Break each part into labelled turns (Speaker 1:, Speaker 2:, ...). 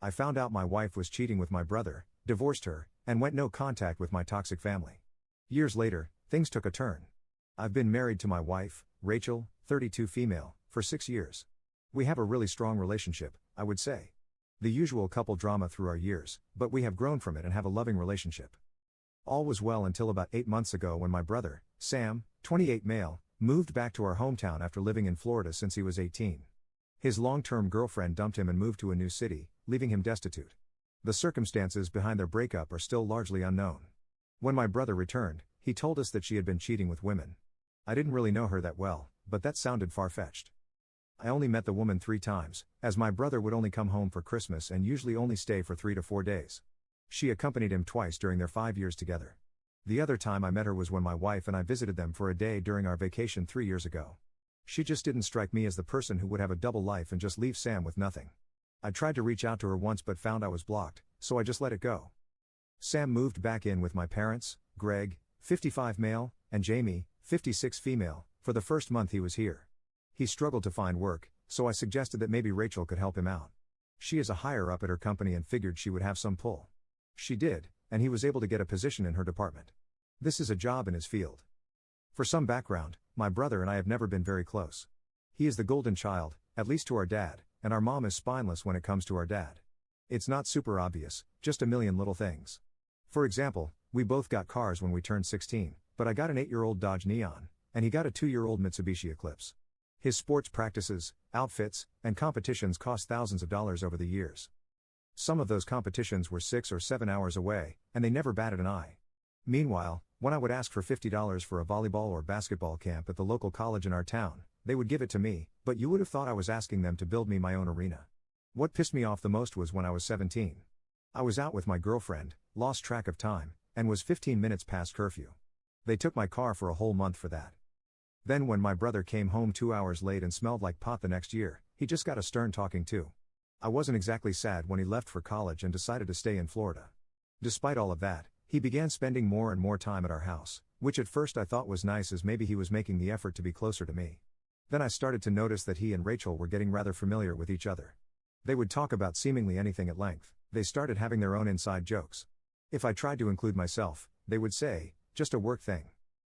Speaker 1: I found out my wife was cheating with my brother, divorced her, and went no contact with my toxic family. Years later, things took a turn. I've been married to my wife, Rachel, 32 female, for 6 years. We have a really strong relationship, I would say. The usual couple drama through our years, but we have grown from it and have a loving relationship. All was well until about 8 months ago when my brother, Sam, 28 male, moved back to our hometown after living in Florida since he was 18. His long-term girlfriend dumped him and moved to a new city, leaving him destitute. The circumstances behind their breakup are still largely unknown. When my brother returned, he told us that she had been cheating with women. I didn't really know her that well, but that sounded far-fetched. I only met the woman 3 times, as my brother would only come home for Christmas and usually only stay for 3 to 4 days. She accompanied him twice during their 5 years together. The other time I met her was when my wife and I visited them for a day during our vacation 3 years ago. She just didn't strike me as the person who would have a double life and just leave Sam with nothing. I tried to reach out to her once but found I was blocked, so I just let it go. Sam moved back in with my parents, Greg, 55 male, and Jamie, 56 female, for the first month he was here. He struggled to find work, so I suggested that maybe Rachel could help him out. She is a higher up at her company and figured she would have some pull. She did, and he was able to get a position in her department. This is a job in his field. For some background, my brother and I have never been very close. He is the golden child, at least to our dad, and our mom is spineless when it comes to our dad. It's not super obvious, just a million little things. For example, we both got cars when we turned 16, but I got an 8-year-old Dodge Neon, and he got a 2-year-old Mitsubishi Eclipse. His sports practices, outfits, and competitions cost thousands of dollars over the years. Some of those competitions were 6 or 7 hours away, and they never batted an eye. Meanwhile, when I would ask for $50 for a volleyball or basketball camp at the local college in our town, they would give it to me, but you would have thought I was asking them to build me my own arena. What pissed me off the most was when I was 17. I was out with my girlfriend, lost track of time, and was 15 minutes past curfew. They took my car for a whole month for that. Then when my brother came home 2 hours late and smelled like pot the next year, he just got a stern talking to. I wasn't exactly sad when he left for college and decided to stay in Florida. Despite all of that, he began spending more and more time at our house, which at first I thought was nice as maybe he was making the effort to be closer to me. Then I started to notice that he and Rachel were getting rather familiar with each other. They would talk about seemingly anything at length. They started having their own inside jokes. If I tried to include myself, they would say, just a work thing.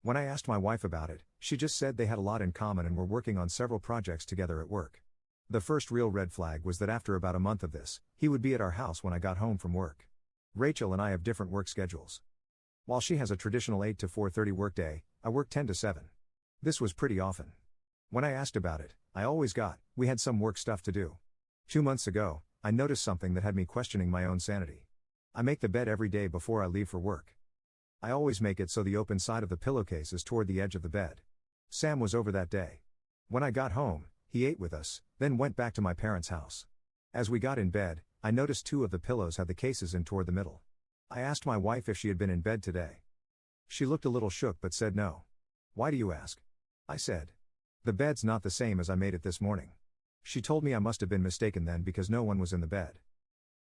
Speaker 1: When I asked my wife about it, she just said they had a lot in common and were working on several projects together at work. The first real red flag was that after about a month of this, he would be at our house when I got home from work. Rachel and I have different work schedules. While she has a traditional 8 to 4:30 workday, I work 10 to 7. This was pretty often. When I asked about it, I always got, we had some work stuff to do. 2 months ago, I noticed something that had me questioning my own sanity. I make the bed every day before I leave for work. I always make it so the open side of the pillowcase is toward the edge of the bed. Sam was over that day. When I got home, he ate with us, then went back to my parents' house. As we got in bed, I noticed 2 of the pillows had the cases in toward the middle. I asked my wife if she had been in bed today. She looked a little shook but said no. Why do you ask? I said. The bed's not the same as I made it this morning. She told me I must have been mistaken then because no one was in the bed.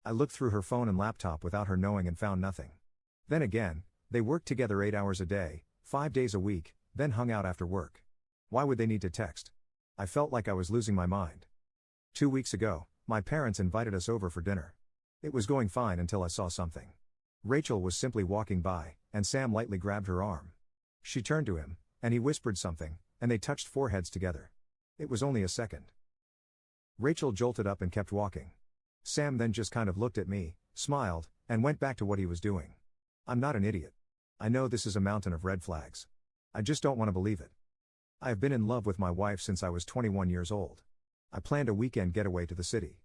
Speaker 1: I looked through her phone and laptop without her knowing and found nothing. Then again, they worked together 8 hours a day, 5 days a week, then hung out after work. Why would they need to text? I felt like I was losing my mind. 2 weeks ago, my parents invited us over for dinner. It was going fine until I saw something. Rachel was simply walking by, and Sam lightly grabbed her arm. She turned to him, and he whispered something, and they touched foreheads together. It was only a second. Rachel jolted up and kept walking. Sam then just kind of looked at me, smiled, and went back to what he was doing. I'm not an idiot. I know this is a mountain of red flags. I just don't want to believe it. I have been in love with my wife since I was 21 years old. I planned a weekend getaway to the city.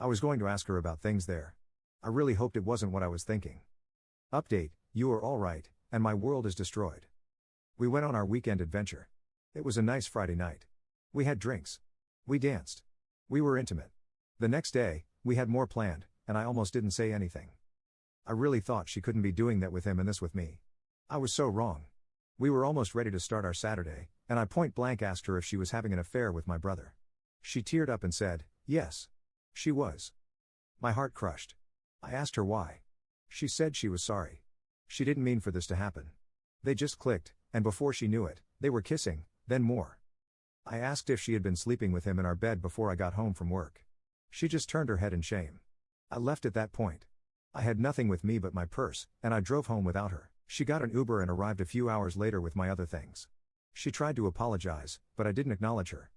Speaker 1: I was going to ask her about things there. I really hoped it wasn't what I was thinking. Update, you are all right, and my world is destroyed. We went on our weekend adventure. It was a nice Friday night. We had drinks. We danced. We were intimate. The next day, we had more planned, and I almost didn't say anything. I really thought she couldn't be doing that with him and this with me. I was so wrong. We were almost ready to start our Saturday, and I point blank asked her if she was having an affair with my brother. She teared up and said, yes. She was. My heart crushed. I asked her why. She said she was sorry. She didn't mean for this to happen. They just clicked, and before she knew it, they were kissing, then more. I asked if she had been sleeping with him in our bed before I got home from work. She just turned her head in shame. I left at that point. I had nothing with me but my purse, and I drove home without her. She got an Uber and arrived a few hours later with my other things. She tried to apologize, but I didn't acknowledge her.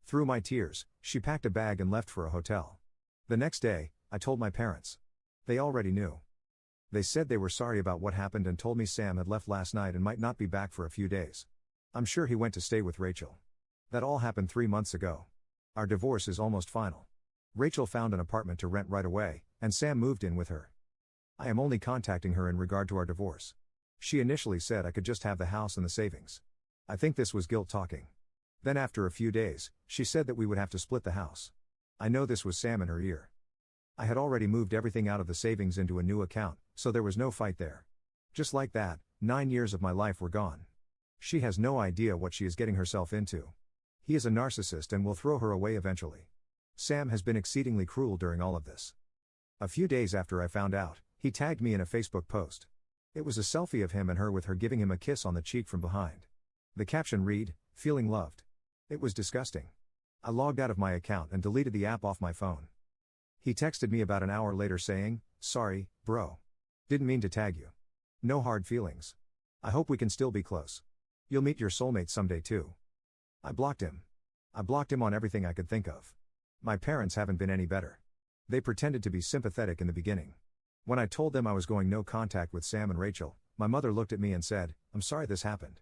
Speaker 1: Through my tears, she packed a bag and left for a hotel. The next day, I told my parents. They already knew. They said they were sorry about what happened and told me Sam had left last night and might not be back for a few days. I'm sure he went to stay with Rachel. That all happened 3 months ago. Our divorce is almost final. Rachel found an apartment to rent right away, and Sam moved in with her. I am only contacting her in regard to our divorce. She initially said I could just have the house and the savings. I think this was guilt talking. Then after a few days, she said that we would have to split the house. I know this was Sam in her ear. I had already moved everything out of the savings into a new account, so there was no fight there. Just like that, 9 years of my life were gone. She has no idea what she is getting herself into. He is a narcissist and will throw her away eventually. Sam has been exceedingly cruel during all of this. A few days after I found out, he tagged me in a Facebook post. It was a selfie of him and her with her giving him a kiss on the cheek from behind. The caption read, "Feeling loved." It was disgusting. I logged out of my account and deleted the app off my phone. He texted me about an hour later saying, "Sorry, bro. Didn't mean to tag you. No hard feelings. I hope we can still be close. You'll meet your soulmate someday too." I blocked him. I blocked him on everything I could think of. My parents haven't been any better. They pretended to be sympathetic in the beginning. When I told them I was going no contact with Sam and Rachel, my mother looked at me and said, "I'm sorry this happened.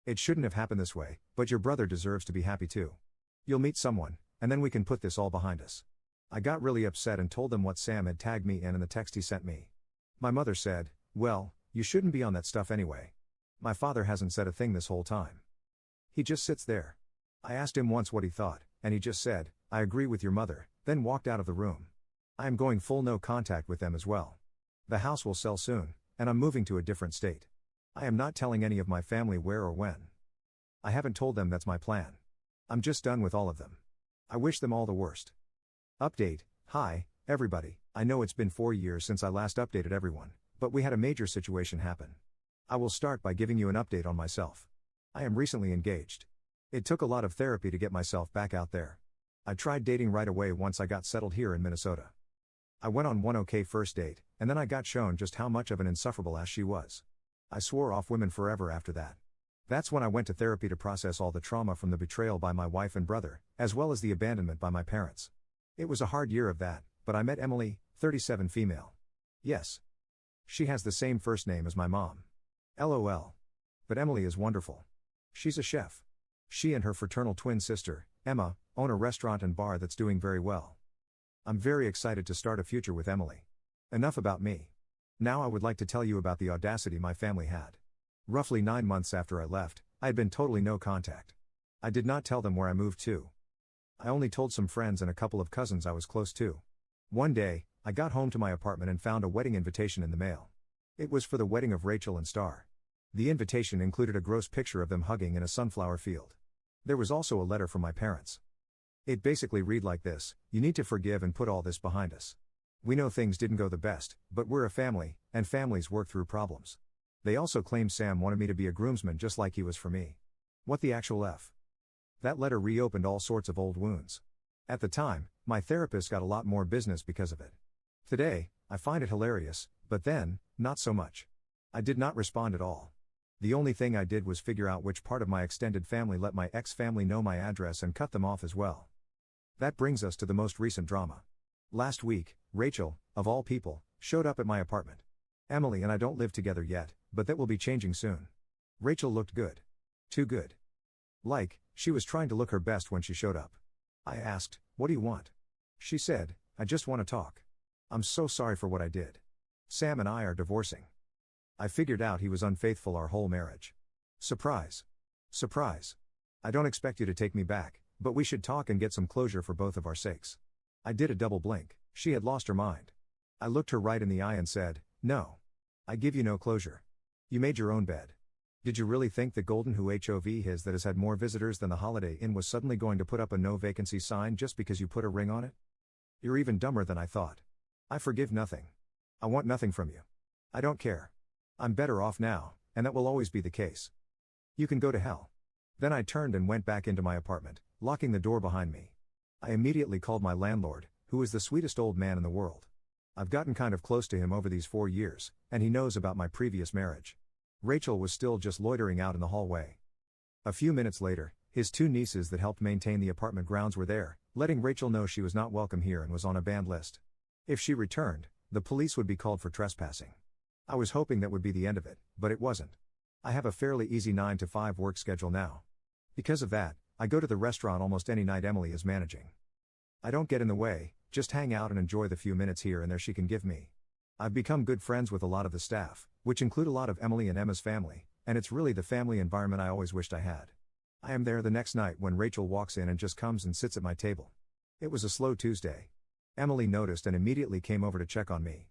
Speaker 1: It shouldn't have happened this way, but your brother deserves to be happy too. You'll meet someone, and then we can put this all behind us." I got really upset and told them what Sam had tagged me in the text he sent me. My mother said, "Well, you shouldn't be on that stuff anyway. My father hasn't said a thing this whole time. He just sits there." I asked him once what he thought, and he just said, "I agree with your mother," then walked out of the room. I am going full no contact with them as well. The house will sell soon, and I'm moving to a different state. I am not telling any of my family where or when. I haven't told them that's my plan. I'm just done with all of them. I wish them all the worst. Update. Hi, everybody. I know it's been 4 years since I last updated everyone, but we had a major situation happen. I will start by giving you an update on myself. I am recently engaged. It took a lot of therapy to get myself back out there. I tried dating right away once I got settled here in Minnesota. I went on one okay first date, and then I got shown just how much of an insufferable ass she was. I swore off women forever after that. That's when I went to therapy to process all the trauma from the betrayal by my wife and brother, as well as the abandonment by my parents. It was a hard year of that, but I met Emily, 37 female. Yes. She has the same first name as my mom. LOL. But Emily is wonderful. She's a chef. She and her fraternal twin sister, Emma, own a restaurant and bar that's doing very well. I'm very excited to start a future with Emily. Enough about me. Now I would like to tell you about the audacity my family had. Roughly 9 months after I left, I had been totally no contact. I did not tell them where I moved to. I only told some friends and a couple of cousins I was close to. One day, I got home to my apartment and found a wedding invitation in the mail. It was for the wedding of Rachel and Star. The invitation included a gross picture of them hugging in a sunflower field. There was also a letter from my parents. It basically read like this: "You need to forgive and put all this behind us. We know things didn't go the best, but we're a family, and families work through problems." They also claimed Sam wanted me to be a groomsman just like he was for me. What the actual F? That letter reopened all sorts of old wounds. At the time, my therapist got a lot more business because of it. Today, I find it hilarious, but then, not so much. I did not respond at all. The only thing I did was figure out which part of my extended family let my ex-family know my address and cut them off as well. That brings us to the most recent drama. Last week, Rachel, of all people, showed up at my apartment. Emily and I don't live together yet, but that will be changing soon. Rachel looked good. Too good. She was trying to look her best when she showed up. I asked, "What do you want?" She said, "I just want to talk. I'm so sorry for what I did. Sam and I are divorcing. I figured out he was unfaithful our whole marriage. Surprise. Surprise. I don't expect you to take me back, but we should talk and get some closure for both of our sakes." I did a double blink. She had lost her mind. I looked her right in the eye and said, "No. I give you no closure. You made your own bed. Did you really think the Golden HOV his that has had more visitors than the Holiday Inn was suddenly going to put up a no vacancy sign just because you put a ring on it? You're even dumber than I thought. I forgive nothing. I want nothing from you. I don't care. I'm better off now, and that will always be the case. You can go to hell." Then I turned and went back into my apartment, locking the door behind me. I immediately called my landlord, who is the sweetest old man in the world. I've gotten kind of close to him over these 4 years, and he knows about my previous marriage. Rachel was still just loitering out in the hallway. A few minutes later, his 2 nieces that helped maintain the apartment grounds were there, letting Rachel know she was not welcome here and was on a banned list. If she returned, the police would be called for trespassing. I was hoping that would be the end of it, but it wasn't. I have a fairly easy 9 to 5 work schedule now. Because of that, I go to the restaurant almost any night Emily is managing. I don't get in the way, just hang out and enjoy the few minutes here and there she can give me. I've become good friends with a lot of the staff, which include a lot of Emily and Emma's family, and it's really the family environment I always wished I had. I am there the next night when Rachel walks in and just comes and sits at my table. It was a slow Tuesday. Emily noticed and immediately came over to check on me.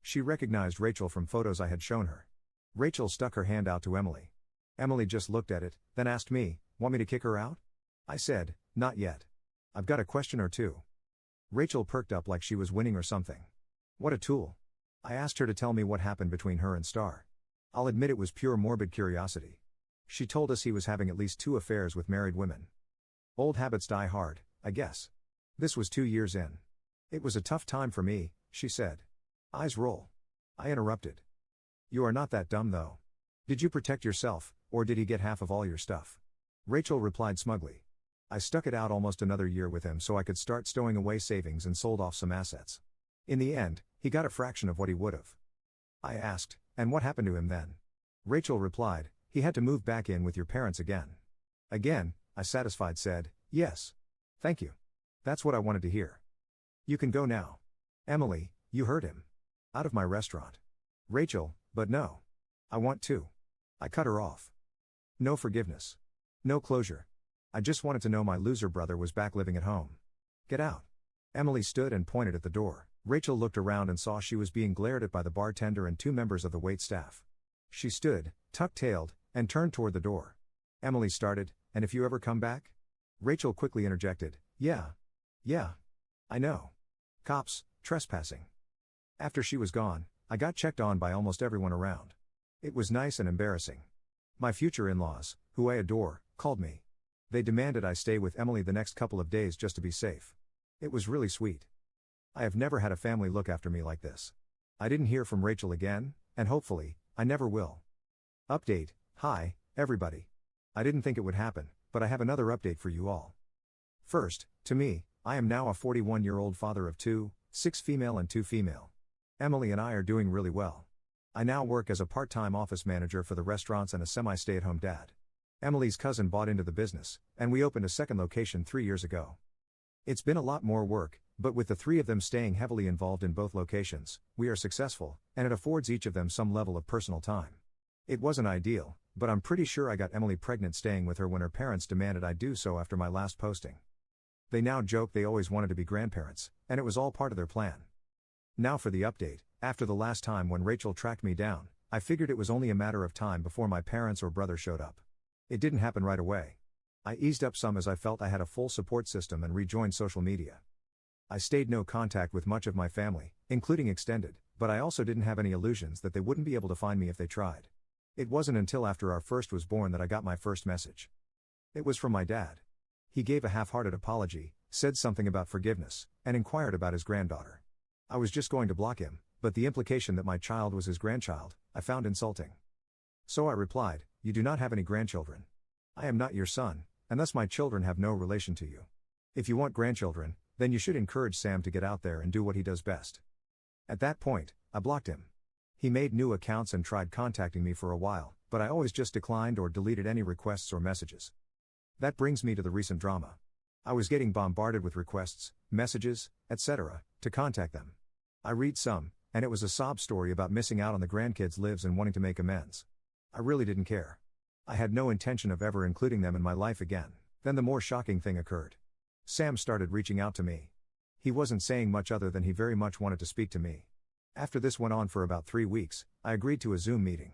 Speaker 1: She recognized Rachel from photos I had shown her. Rachel stuck her hand out to Emily. Emily just looked at it, then asked me, "Want me to kick her out?" I said, "Not yet. I've got a question or two." Rachel perked up like she was winning or something. What a tool. I asked her to tell me what happened between her and Star. I'll admit it was pure morbid curiosity. She told us he was having at least 2 affairs with married women. Old habits die hard, I guess. This was 2 years in. It was a tough time for me, she said. Eyes roll. I interrupted. You are not that dumb though. Did you protect yourself, or did he get half of all your stuff? Rachel replied smugly. I stuck it out almost another year with him so I could start stowing away savings and sold off some assets. In the end, he got a fraction of what he would have. I asked, and what happened to him then? Rachel replied, he had to move back in with your parents again. Again, I satisfied said, yes. Thank you. That's what I wanted to hear. You can go now. Emily, you heard him. Out of my restaurant. Rachel, but no. I want to. I cut her off. No forgiveness. No closure. I just wanted to know my loser brother was back living at home. Get out. Emily stood and pointed at the door. Rachel looked around and saw she was being glared at by the bartender and 2 members of the wait staff. She stood, tuck-tailed, and turned toward the door. Emily started, and if you ever come back? Rachel quickly interjected, yeah. I know. Cops, trespassing. After she was gone, I got checked on by almost everyone around. It was nice and embarrassing. My future in-laws, who I adore, called me. They demanded I stay with Emily the next couple of days just to be safe. It was really sweet. I have never had a family look after me like this. I didn't hear from Rachel again, and hopefully, I never will. Update, hi, everybody. I didn't think it would happen, but I have another update for you all. First, to me, I am now a 41-year-old father of 2, 6 female and 2 female. Emily and I are doing really well. I now work as a part-time office manager for the restaurants and a semi-stay-at-home dad. Emily's cousin bought into the business, and we opened a second location 3 years ago. It's been a lot more work, but with the 3 of them staying heavily involved in both locations, we are successful, and it affords each of them some level of personal time. It wasn't ideal, but I'm pretty sure I got Emily pregnant staying with her when her parents demanded I do so after my last posting. They now joke they always wanted to be grandparents, and it was all part of their plan. Now for the update. After the last time when Rachel tracked me down, I figured it was only a matter of time before my parents or brother showed up. It didn't happen right away. I eased up some as I felt I had a full support system and rejoined social media. I stayed no contact with much of my family, including extended, but I also didn't have any illusions that they wouldn't be able to find me if they tried. It wasn't until after our first was born that I got my first message. It was from my dad. He gave a half-hearted apology, said something about forgiveness, and inquired about his granddaughter. I was just going to block him, but the implication that my child was his grandchild, I found insulting. So I replied, you do not have any grandchildren. I am not your son, and thus my children have no relation to you. If you want grandchildren, then you should encourage Sam to get out there and do what he does best. At that point, I blocked him. He made new accounts and tried contacting me for a while, but I always just declined or deleted any requests or messages. That brings me to the recent drama. I was getting bombarded with requests, messages, etc., to contact them. I read some, and it was a sob story about missing out on the grandkids' lives and wanting to make amends. I really didn't care. I had no intention of ever including them in my life again. Then the more shocking thing occurred. Sam started reaching out to me. He wasn't saying much other than he very much wanted to speak to me. After this went on for about 3 weeks, I agreed to a Zoom meeting.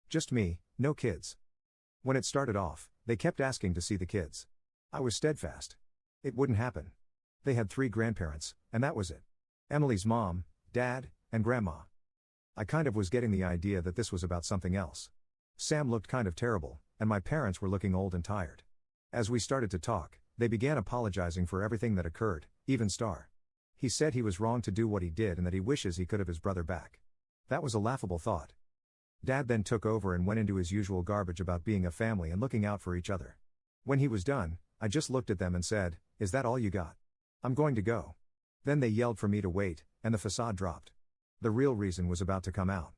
Speaker 1: Just me, no kids. When it started off, they kept asking to see the kids. I was steadfast. It wouldn't happen. They had 3 grandparents, and that was it. Emily's mom, dad, and grandma. I kind of was getting the idea that this was about something else. Sam looked kind of terrible, and my parents were looking old and tired. As we started to talk, they began apologizing for everything that occurred, even Star. He said he was wrong to do what he did and that he wishes he could have his brother back. That was a laughable thought. Dad then took over and went into his usual garbage about being a family and looking out for each other. When he was done, I just looked at them and said, "Is that all you got? I'm going to go." Then they yelled for me to wait, and the facade dropped. The real reason was about to come out.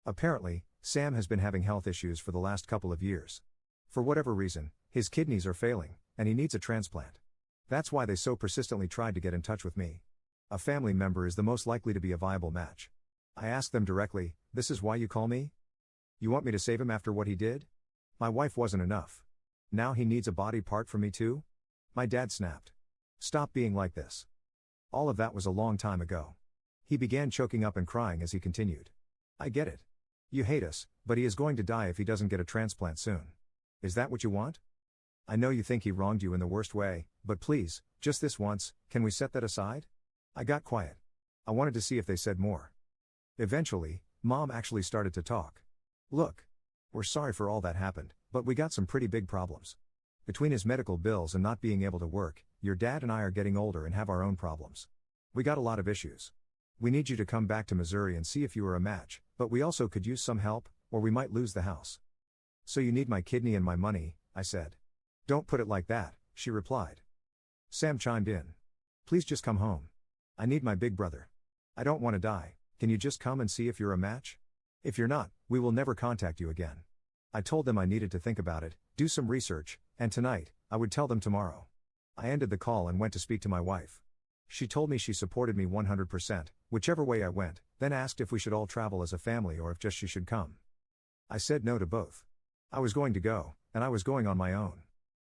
Speaker 1: Apparently, Sam has been having health issues for the last couple of years. For whatever reason, his kidneys are failing, and he needs a transplant. That's why they so persistently tried to get in touch with me. A family member is the most likely to be a viable match. I asked them directly, "This is why you call me? You want me to save him after what he did? My wife wasn't enough. Now he needs a body part from me too?" My dad snapped. "Stop being like this. All of that was a long time ago." He began choking up and crying as he continued. "I get it. You hate us, but he is going to die if he doesn't get a transplant soon. Is that what you want? I know you think he wronged you in the worst way, but please, just this once, can we set that aside?" I got quiet. I wanted to see if they said more. Eventually, Mom actually started to talk. "Look. We're sorry for all that happened, but we got some pretty big problems. Between his medical bills and not being able to work, your dad and I are getting older and have our own problems. We got a lot of issues. We need you to come back to Missouri and see if you are a match, but we also could use some help, or we might lose the house." "So you need my kidney and my money," I said. "Don't put it like that," she replied. Sam chimed in. "Please just come home. I need my big brother. I don't want to die. Can you just come and see if you're a match? If you're not, we will never contact you again." I told them I needed to think about it, do some research, and tonight, I would tell them tomorrow. I ended the call and went to speak to my wife. She told me she supported me 100%, whichever way I went, then asked if we should all travel as a family or if just she should come. I said no to both. I was going to go, and I was going on my own.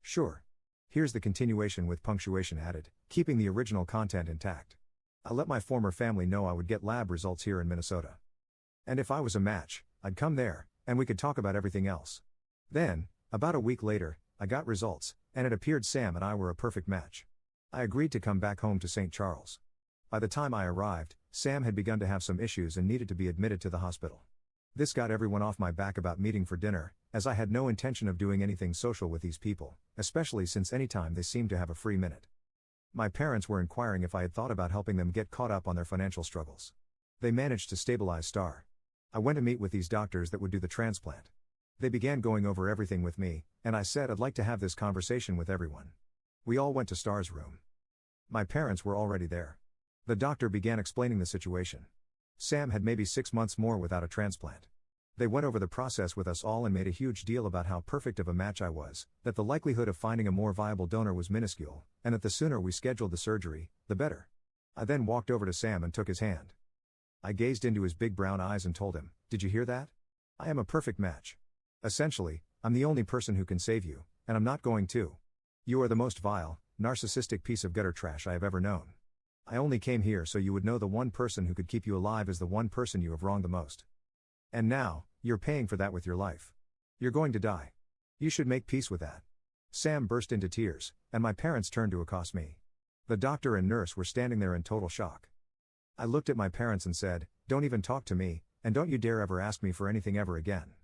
Speaker 1: Sure. Here's the continuation with punctuation added, keeping the original content intact. I let my former family know I would get lab results here in Minnesota. And if I was a match, I'd come there, and we could talk about everything else. Then, about a week later, I got results, and it appeared Sam and I were a perfect match. I agreed to come back home to St. Charles. By the time I arrived, Sam had begun to have some issues and needed to be admitted to the hospital. This got everyone off my back about meeting for dinner, as I had no intention of doing anything social with these people, especially since any time they seemed to have a free minute. My parents were inquiring if I had thought about helping them get caught up on their financial struggles. They managed to stabilize Star. I went to meet with these doctors that would do the transplant. They began going over everything with me, and I said I'd like to have this conversation with everyone. We all went to Star's room. My parents were already there. The doctor began explaining the situation. Sam had maybe 6 months more without a transplant. They went over the process with us all and made a huge deal about how perfect of a match I was, that the likelihood of finding a more viable donor was minuscule, and that the sooner we scheduled the surgery, the better. I then walked over to Sam and took his hand. I gazed into his big brown eyes and told him, "Did you hear that? I am a perfect match. Essentially, I'm the only person who can save you, and I'm not going to. You are the most vile, narcissistic piece of gutter trash I have ever known. I only came here so you would know the one person who could keep you alive is the one person you have wronged the most. And now, you're paying for that with your life. You're going to die. You should make peace with that." Sam burst into tears, and my parents turned to accost me. The doctor and nurse were standing there in total shock. I looked at my parents and said, "Don't even talk to me, and don't you dare ever ask me for anything ever again.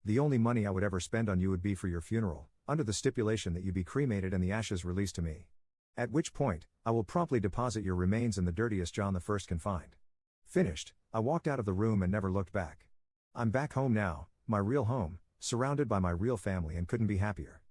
Speaker 1: The only money I would ever spend on you would be for your funeral, under the stipulation that you be cremated and the ashes released to me. At which point, I will promptly deposit your remains in the dirtiest John I can find." Finished, I walked out of the room and never looked back. I'm back home now, my real home, surrounded by my real family and couldn't be happier.